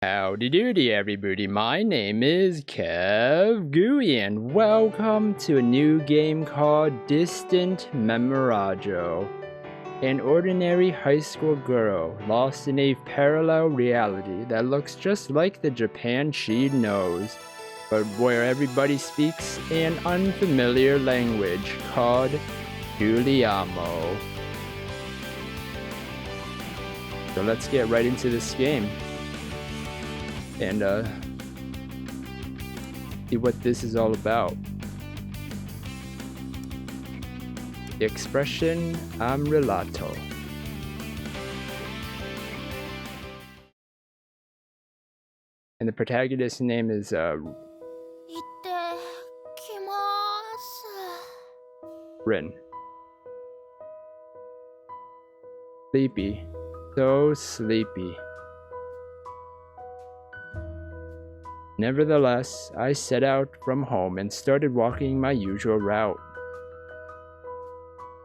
Howdy doody everybody, my name is KevGuuey and welcome to a new game called Distant Memorajo. An ordinary high school girl lost in a parallel reality that looks just like the Japan she knows, but where everybody speaks an unfamiliar language called Juliamo. So let's get right into this game and see what this is all about. The expression I'm relato. And the protagonist's name is Rin. Sleepy. So sleepy. Nevertheless, I set out from home and started walking my usual route.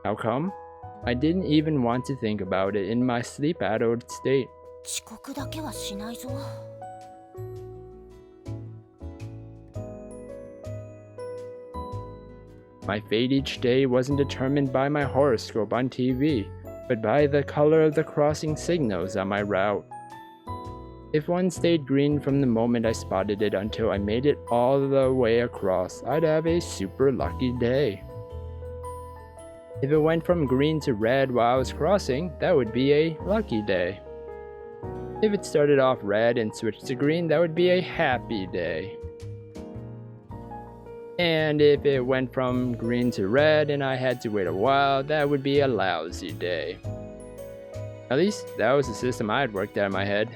How come? I didn't even want to think about it in my sleep-addled state. My fate each day wasn't determined by my horoscope on TV, but by the color of the crossing signals on my route. If one stayed green from the moment I spotted it until I made it all the way across, I'd have a super lucky day. If it went from green to red while I was crossing, that would be a lucky day. If it started off red and switched to green, that would be a happy day. And if it went from green to red and I had to wait a while, that would be a lousy day. At least that was the system I had worked out in my head.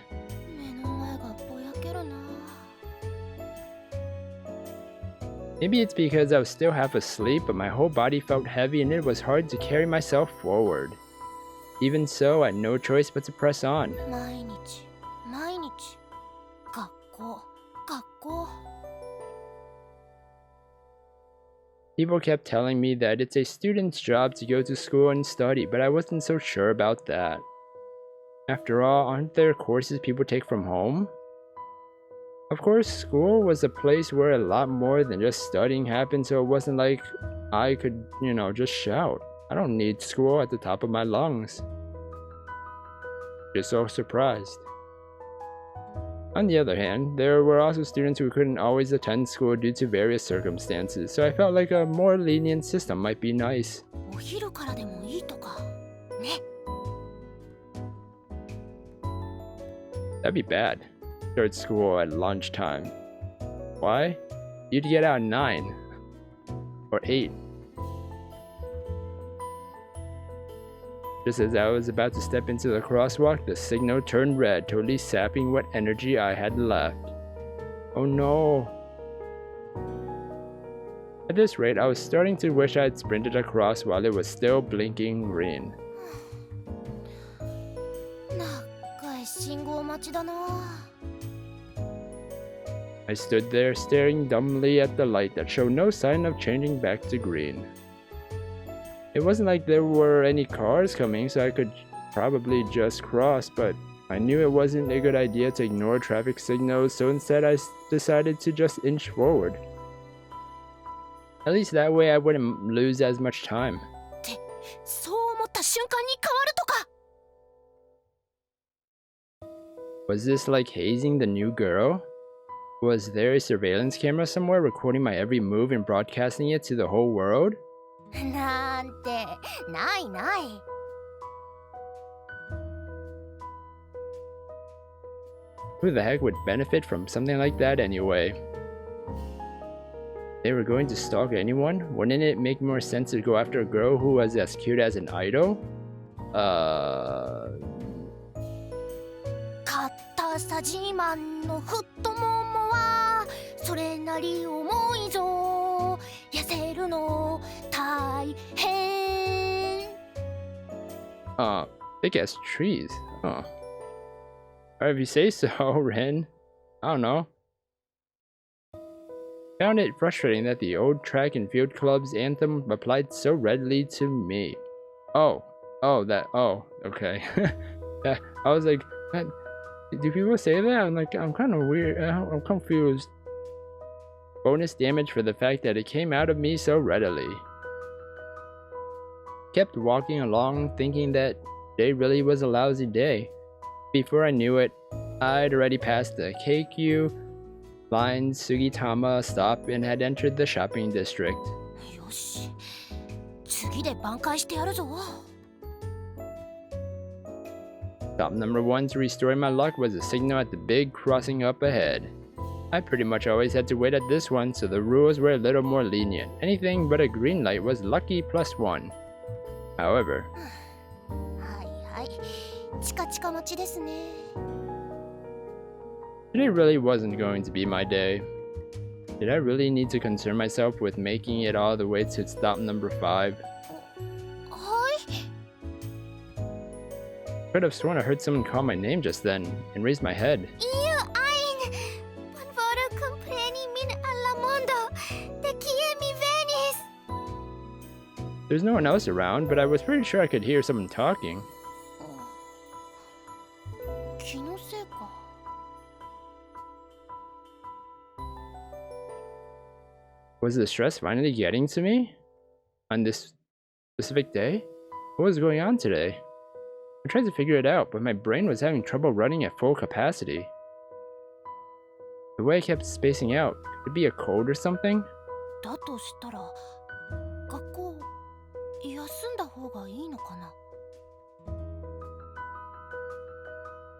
Maybe it's because I was still half asleep, but my whole body felt heavy and it was hard to carry myself forward. Even so, I had no choice but to press on. People kept telling me that it's a student's job to go to school and study, but I wasn't so sure about that. After all, aren't there courses people take from home? Of course, school was a place where a lot more than just studying happened, so it wasn't like I could, just shout. I don't need school at the top of my lungs. Just so surprised. On the other hand, there were also students who couldn't always attend school due to various circumstances, so I felt like a more lenient system might be nice. That'd be bad. Start school at lunchtime. Why? You'd get out at 9 or 8. Just as I was about to step into the crosswalk, the signal turned red, totally sapping what energy I had left. Oh no. At this rate, I was starting to wish I had sprinted across while it was still blinking green. I stood there staring dumbly at the light that showed no sign of changing back to green. It wasn't like there were any cars coming, so I could probably just cross, but I knew it wasn't a good idea to ignore traffic signals, so instead I decided to just inch forward. At least that way I wouldn't lose as much time. Was this like hazing the new girl? Was there a surveillance camera somewhere recording my every move and broadcasting it to the whole world? Who the heck would benefit from something like that anyway? They were going to stalk anyone? Wouldn't it make more sense to go after a girl who was as cute as an idol? Big ass trees. Oh. Or if you say so, Ren. I don't know. Found it frustrating that the old track and field club's anthem applied so readily to me. Oh, okay. I was like, Do people say that? I'm kind of weird. I'm confused. Bonus damage for the fact that it came out of me so readily. Kept walking along thinking that today really was a lousy day. Before I knew it, I'd already passed the KQ line Sugitama stop and had entered the shopping district. Yoshi. 次で挽回してやるぞ。 Stop number 1 to restore my luck was a signal at the big crossing up ahead. I pretty much always had to wait at this one, so the rules were a little more lenient. Anything but a green light was lucky +1. However, はいはい。チカチカ待ちですね。 today really wasn't going to be my day. Did I really need to concern myself with making it all the way to stop number 5? はい。 Could have sworn I heard someone call my name just then and raised my head. You ein. Bonvolu compreni min alla mondo. De kie mi venis. There's no one else around, but I was pretty sure I could hear someone talking. 気のせいか。 Was the stress finally getting to me? On this specific day? What was going on today? I tried to figure it out, but my brain was having trouble running at full capacity. The way I kept spacing out, could it be a cold or something? だとしたら、学校休んだ方がいいのかな。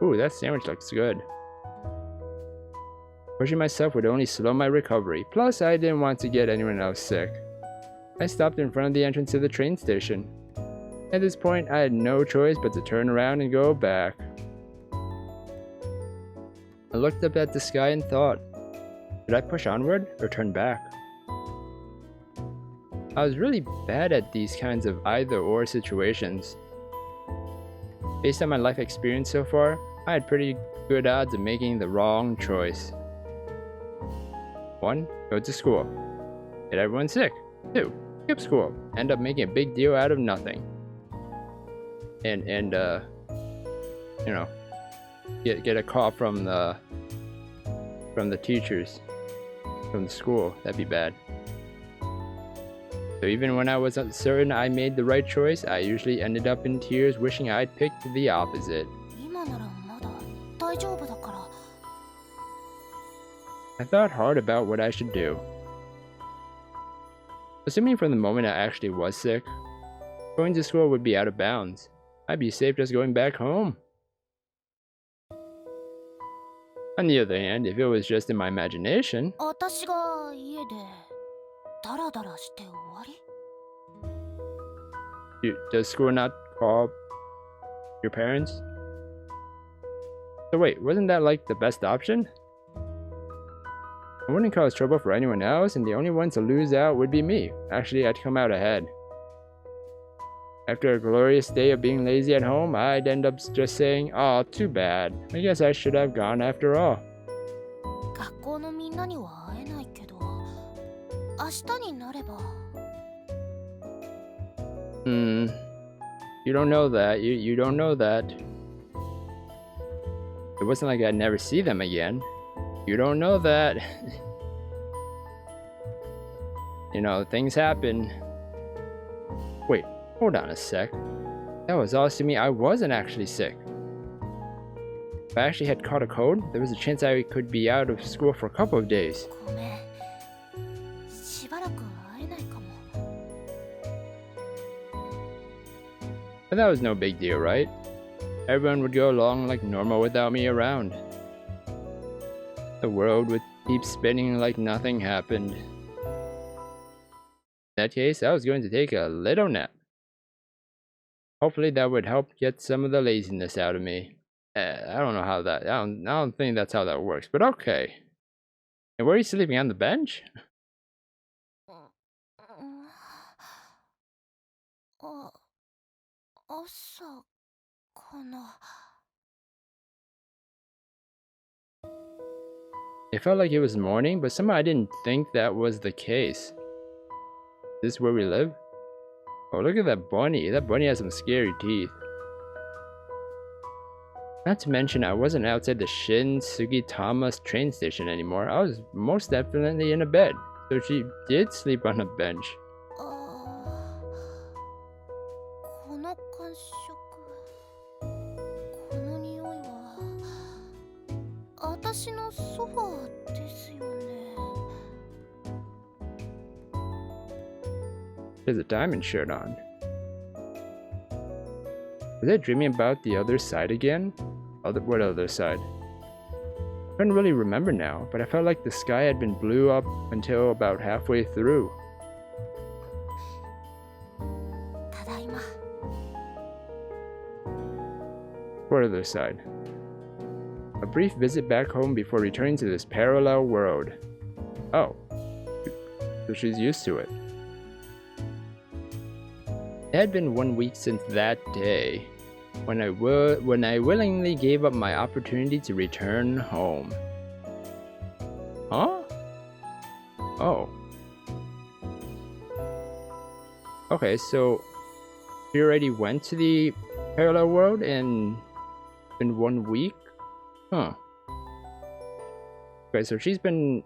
Ooh, that sandwich looks good. Pushing myself would only slow my recovery, plus I didn't want to get anyone else sick. I stopped in front of the entrance to the train station. At this point, I had no choice but to turn around and go back. I looked up at the sky and thought, should I push onward or turn back? I was really bad at these kinds of either-or situations. Based on my life experience so far, I had pretty good odds of making the wrong choice. 1. Go to school. Get everyone sick. 2. Skip school. End up making a big deal out of nothing. And you know, get a call from the teachers from the school. That'd be bad. So even when I was certain I made the right choice, I usually ended up in tears wishing I'd picked the opposite. 今ならまだ大丈夫だから。 I thought hard about what I should do. Assuming from the moment I actually was sick, going to school would be out of bounds. I'd be safe just going back home. On the other hand, if it was just in my imagination, 私が家でダラダラして終わり。 does school not call your parents? So wait, wasn't that like the best option? I wouldn't cause trouble for anyone else, and the only one to lose out would be me. Actually, I'd come out ahead. After a glorious day of being lazy at home, I'd end up just saying, "Oh, too bad. I guess I should have gone after all." 学校のみんなには会えないけど、明日になれば。 You don't know that. You don't know that. It wasn't like I'd never see them again. You don't know that. You know, things happen. Wait, hold on a sec. That was all assuming I wasn't actually sick. If I actually had caught a cold, there was a chance I could be out of school for a couple of days. ごめん。しばらく会えないかも。 But that was no big deal, right? Everyone would go along like normal without me around. The world would keep spinning like nothing happened. In that case, I was going to take a little nap. Hopefully that would help get some of the laziness out of me. I don't know how that, I don't think that's how that works, but okay. And were you sleeping on the bench? 朝かな。 It felt like it was morning, but somehow I didn't think that was the case. Is this where we live? Oh, look at that bunny. That bunny has some scary teeth. Not to mention, I wasn't outside the Shin Sugitama's train station anymore. I was most definitely in a bed. So she did sleep on a bench. あー、この感触、この匂いは私のソファーですよね。 She has a diamond shirt on. Was I dreaming about the other side again? What other side? I don't really remember now, but I felt like the sky had been blue up until about halfway through. ただいま。 What other side? A brief visit back home before returning to this parallel world. Oh, so she's used to it. It had been 1 week since that day, when I willingly gave up my opportunity to return home. Huh? Oh. Okay, so she already went to the parallel world in 1 week? Huh. Okay, so she's been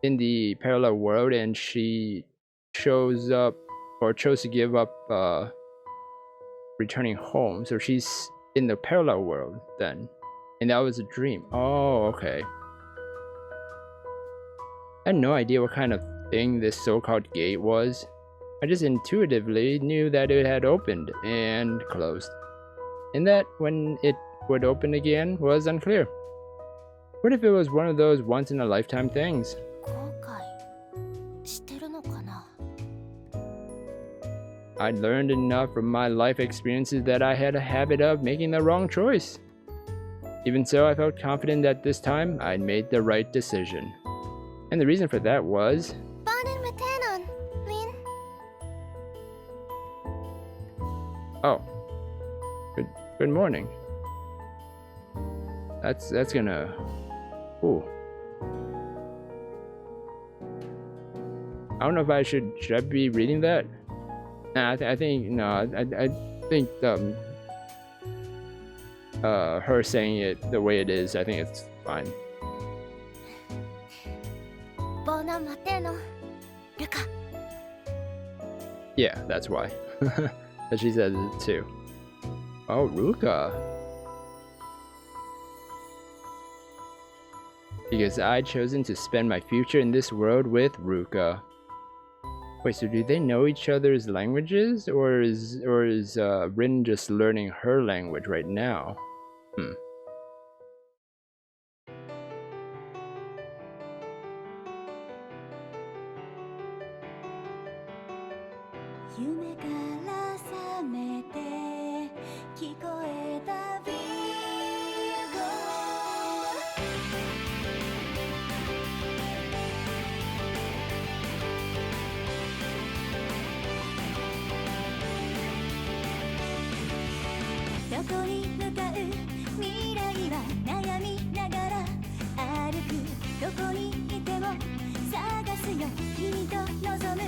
in the parallel world and she shows up or chose to give up returning home. So she's in the parallel world then. And that was a dream. Oh, okay. I had no idea what kind of thing this so-called gate was. I just intuitively knew that it had opened and closed. And that when it would open again was unclear. What if it was one of those once-in-a-lifetime things? 後悔してるのかな。 I'd learned enough from my life experiences that I had a habit of making the wrong choice. Even so, I felt confident that this time I'd made the right decision. And the reason for that was... Bonnet Matenon, Lin. Oh. Good morning. That's gonna... Ooh. I don't know if should I be reading that? Nah, I think her saying it the way it is, I think it's fine. Bona Mateno, Luca. Yeah, that's why. But she says it too. Oh, Ruka. Because I'd chosen to spend my future in this world with Ruka. Wait, so do they know each other's languages, or is Rin just learning her language right now? Hmm. 夢から覚めて聞こえたビーゴどこに向かう未来は悩みながら歩くどこにいても探すよ君と望む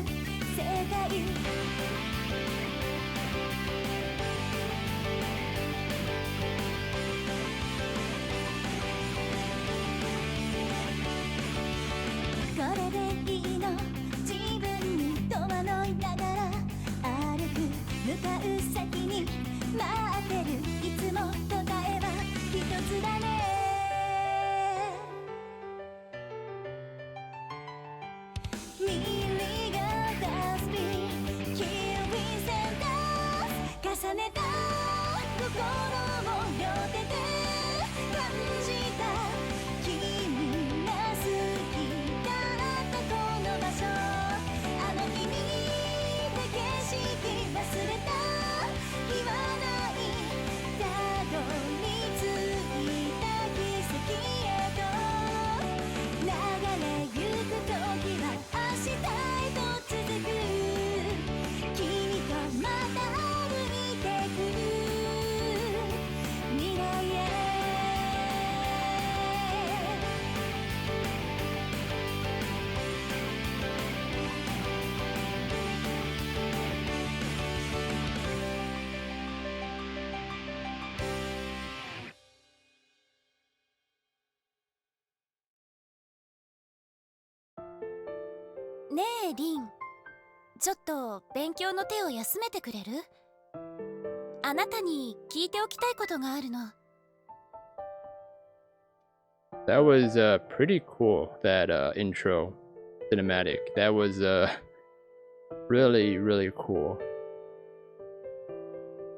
世界これでいいの自分に戸惑いながら歩く向かう先に待ってるいつも答えは一つだねミリがダスピンキウイセンダース重ねた心を両手で感じた君が好きだったこの場所あの日見た景色忘れた言わないたどり着いたねえリン、ちょっと勉強の手を休めてくれる？あなたに聞いておきたいことがあるの。 That was pretty cool, that intro cinematic. That was really, really cool.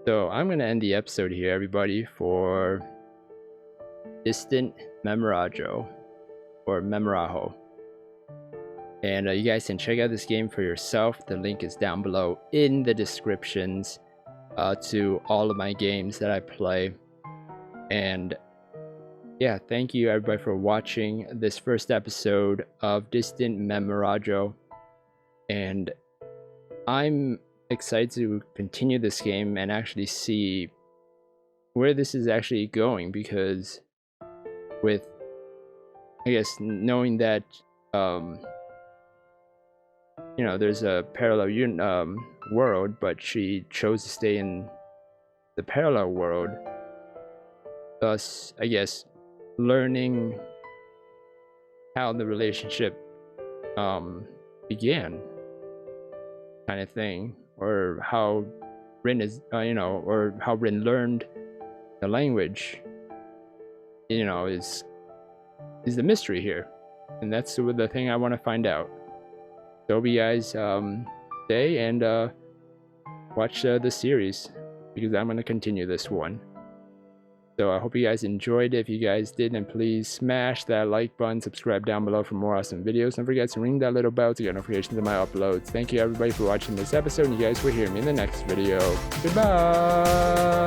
So I'm going to end the episode here, everybody, for Distant Memorajo, or Memorajo. And you guys can check out this game for yourself. The link is down below in the descriptions to all of my games that I play. And yeah, thank you everybody for watching this first episode of Distant Memorajo. And I'm excited to continue this game and actually see where this is actually going, because with, I guess, knowing that you know, there's a parallel world, but she chose to stay in the parallel world, thus, I guess, learning how the relationship began, kind of thing, or how Rin is, you know, or how Rin learned the language, you know, is the mystery here, and that's the thing I want to find out. So hope you guys stay and watch the series, because I'm going to continue this one. So I hope you guys enjoyed it. If you guys did, then please smash that like button, subscribe down below for more awesome videos. Don't forget to ring that little bell to get notifications of my uploads. Thank you everybody for watching this episode, and you guys will hear me in the next video. Goodbye!